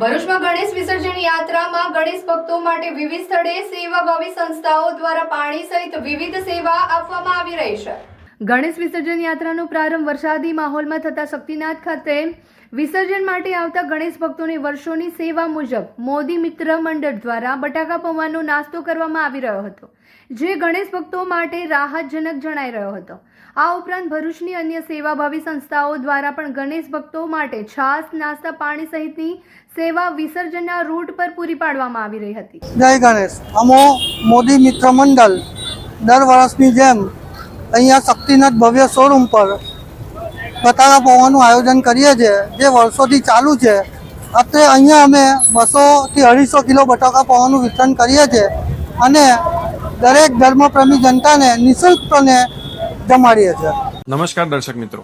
ભરૂચમાં ગણેશ વિસર્જન યાત્રામાં ગણેશ ભક્તો માટે વિવિધ સ્થળે સેવાભાવી સંસ્થાઓ દ્વારા પાણી સહિત વિવિધ સેવા આપવામાં આવી રહી છે. ગણેશ વિસર્જન યાત્રાનો પ્રારંભ વરસાદી માહોલમાં થતા શક્તિનાથ ખાતે વિસર્જન માટે આવતા ગણેશ ભક્તોની વર્ષોની સેવા મુજબ મોદી મિત્ર મંડળ દ્વારા બટાકા પૌવાનો નાસ્તો કરવામાં આવી રહ્યો હતો, જે ગણેશ ભક્તો માટે રાહતજનક જણાઈ રહ્યો હતો. આ ઉપરાંત ભરૂચની અન્ય સેવાભાવી સંસ્થાઓ દ્વારા પણ ગણેશ ભક્તો માટે છાશ, નાસ્તા, પાણી સહિતની સેવા વિસર્જનના રૂટ પર પૂરી પાડવામાં આવી રહી હતી. જય ગણેશ. અમો મોદી મિત્ર મંડળ દર વર્ષની જેમ અહીંયા શક્તિનાથ ભવ્ય શોરૂમ પર બટાકા પૌવાનું આયોજન કરીએ છીએ, જે વર્ષોથી ચાલુ છે. અત્યારે અહીંયા અમે 200 થી 250 કિલો બટાકા પૌવાનું વિતરણ કરીએ છીએ અને દરેક ધર્મપ્રેમી જનતાને નિઃશુલ્કપણે જમાડીએ છીએ. નમસ્કાર દર્શક મિત્રો,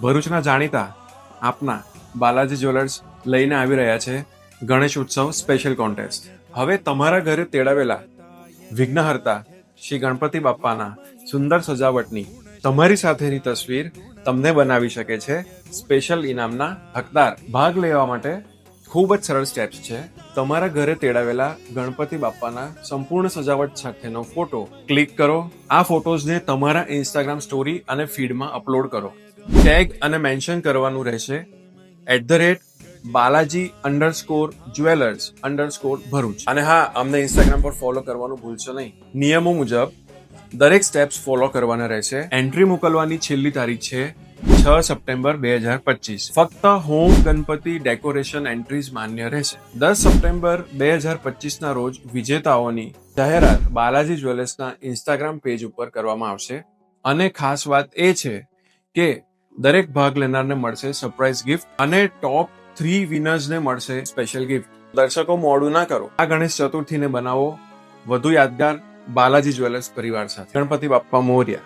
ભરૂચના જાણીતા આપના બાલાજી જ્વેલર્સ લઈને આવી રહ્યા છે ગણેશ ઉત્સવ સ્પેશિયલ કોન્ટેસ્ટ. હવે તમારા ઘરે તેડાવેલા વિઘ્નહર્તા શ્રી ગણપતિ બાપ્પાના સુંદર સજાવટની તમારી સાથેની તસવીર તમને બનાવી શકે છે સ્પેશિયલ ઇનામના હકદાર. ભાગ લેવા માટે ખૂબ જ સરળ સ્ટેપ્સ છે. તમારા ઘરે તેડાવેલા ગણપતિ બાપ્પાના સંપૂર્ણ સજાવટ સાથેનો ફોટો ક્લિક કરો. આ ફોટોઝને તમારા ઇન્સ્ટાગ્રામ સ્ટોરી અને ફીડમાં અપલોડ કરો. ટેગ અને મેન્શન કરવાનું રહેશે @BALAJI_JWELLERS_Bharuch. અને હા, અમને ઇન્સ્ટાગ્રામ પર ફોલો કરવાનું ભૂલશો નહીં. નિયમો મુજબ દરેક સ્ટેપ્સ ફોલો કરવાના રહેશે. એન્ટ્રી મોકલવાની છેલ્લી તારીખ છે 6 સપ્ટેમ્બર 2025. ફક્ત હોમ ગણપતિ ડેકોરેશન એન્ટ્રીઝ માન્ય રહેશે. 10 સપ્ટેમ્બર 2025 ના રોજ વિજેતાઓની જાહેરાત બાલાજી જ્વેલર્સના ઇન્સ્ટાગ્રામ પેજ ઉપર કરવામાં આવશે. અને ખાસ વાત એ છે કે દરેક ભાગ લેનારને મળશે સરપ્રાઇઝ ગિફ્ટ અને ટોપ 3 વિનર્સને મળશે સ્પેશિયલ ગિફ્ટ. દર્શકો, મોડું ના કરો. આ ગણેશ ચતુર્થીને બનાવો વધુ યાદગાર બાલાજી જ્વેલર્સ પરિવાર સાથે. ગણપતિ બાપ્પા મોર્યા.